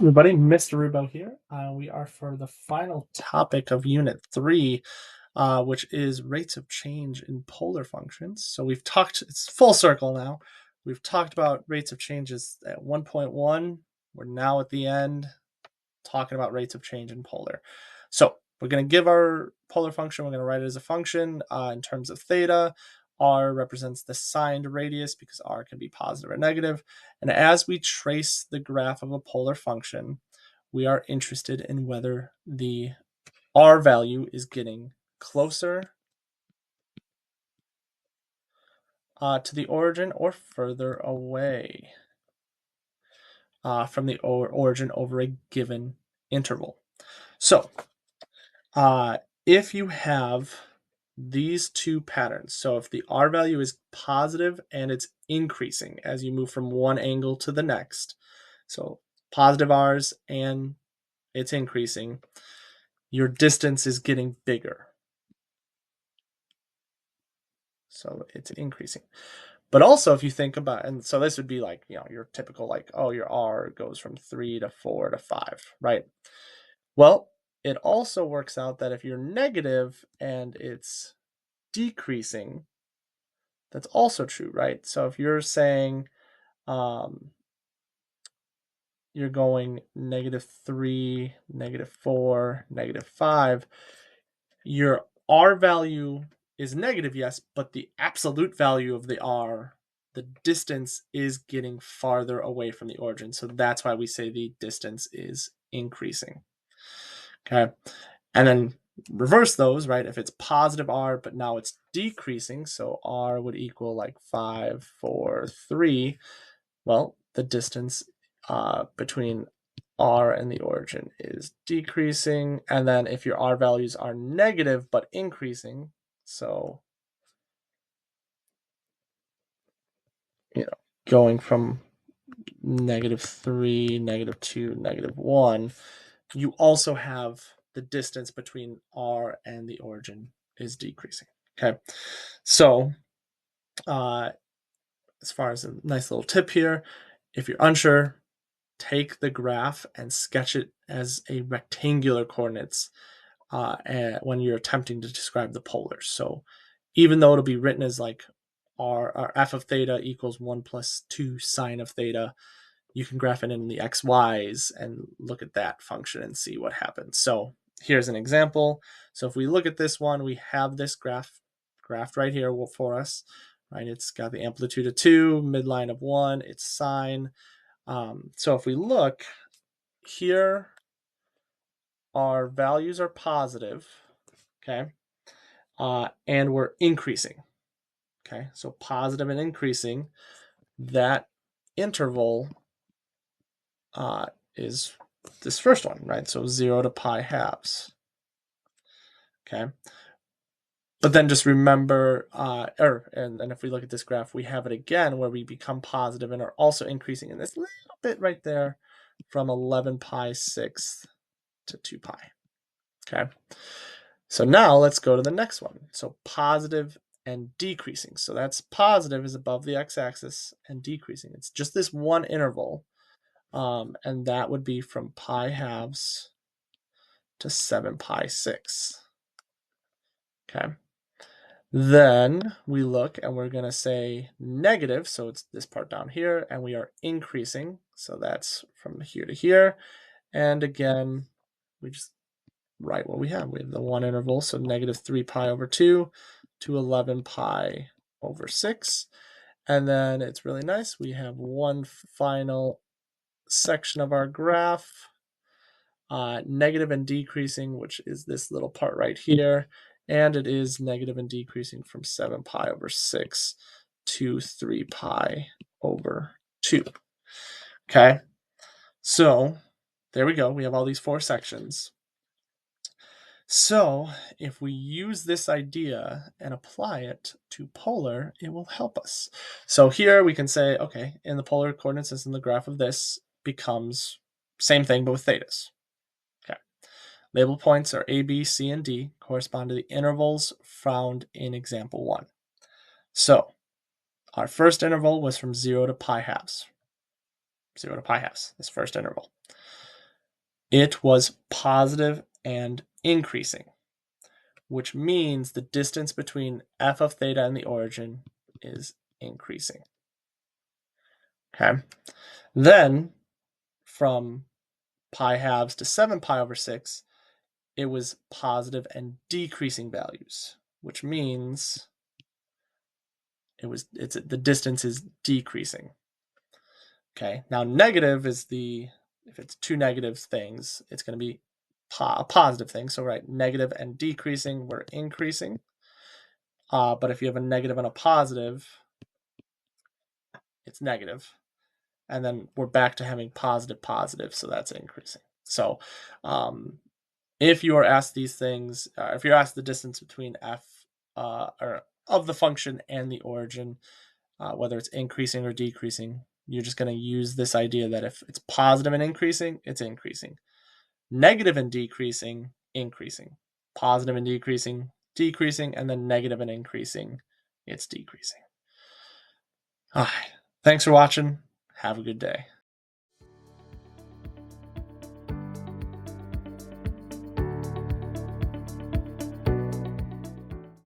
Everybody, Mr. Rubo here. We are for the final topic of Unit 3, which is rates of change in polar functions. So we've talked, it's full circle now. We've talked about rates of changes at 1.1. We're now at the end talking about rates of change in polar. So we're going to give our polar function, we're going to write it as a function in terms of theta. R represents the signed radius because R can be positive or negative. And as we trace the graph of a polar function, we are interested in whether the R value is getting closer to the origin or further away from the origin over a given interval. So if you have these two patterns, so if the R value is positive and it's increasing as you move from one angle to the next, so positive R's and it's increasing, your distance is getting bigger. So it's increasing. But also if you think about, and so this would be like, your typical like, oh, your R goes from 3 to 4 to 5, right? Well, it also works out that if you're negative and it's decreasing, that's also true, right? So if you're saying you're going -3, -4, -5, your R value is negative, yes, but the absolute value of the R, the distance is getting farther away from the origin. So that's why we say the distance is increasing. Okay. And then reverse those, right? If it's positive R, but now it's decreasing, so R would equal like 5, 4, 3. Well, the distance between R and the origin is decreasing. And then if your R values are negative but increasing, so going from -3, -2, -1, you also have the distance between R and the origin is decreasing. Okay, so as far as a nice little tip here, if you're unsure, take the graph and sketch it as a rectangular coordinates when you're attempting to describe the polars. So even though it'll be written as like r f of theta equals 1 plus 2 sine of theta, you can graph it in the xy's and look at that function and see what happens. So here's an example. So if we look at this one, we have this graphed right here for us, right? It's got the amplitude of 2, midline of 1, it's sine. So if we look here, our values are positive, okay? And we're increasing, okay? So positive and increasing, that interval is this first one, right? So 0 to pi halves, okay? But then just remember, and if we look at this graph, we have it again where we become positive and are also increasing in this little bit right there from 11 pi 6 to 2 pi, okay? So now let's go to the next one. So positive and decreasing. So that's positive is above the x-axis and decreasing. It's just this one interval. And that would be from pi halves to 7 pi 6. Okay. Then we look and we're going to say negative. So it's this part down here and we are increasing. So that's from here to here. And again, we just write what we have. We have the one interval, so -3 pi over 2 to 11 pi over 6. And then it's really nice. We have one final section of our graph, negative and decreasing, which is this little part right here. And it is negative and decreasing from 7 pi over 6 to 3 pi over 2. Okay, so there we go. We have all these four sections. So if we use this idea and apply it to polar, it will help us. So here we can say, okay, in the polar coordinate system, the graph of this becomes same thing, but with thetas. Okay. Label points are A, B, C, and D, correspond to the intervals found in example 1. So our first interval was from 0 to pi halves. 0 to pi halves, this first interval. it was positive and increasing, which means the distance between f of theta and the origin is increasing. Okay. Then from pi halves to 7 pi over 6, it was positive and decreasing values, which means the distance is decreasing. Okay, now negative is if it's two negative things, it's going to be a positive thing. So right, negative and decreasing, we're increasing. But if you have a negative and a positive, it's negative. And then we're back to having positive, so that's increasing. So if you are asked these things, if you're asked the distance between f or of the function and the origin, whether it's increasing or decreasing, you're just going to use this idea that if it's positive and increasing, it's increasing. Negative and decreasing, increasing. Positive and decreasing, decreasing. And then negative and increasing, it's decreasing. All right. Thanks for watching. Have a good day.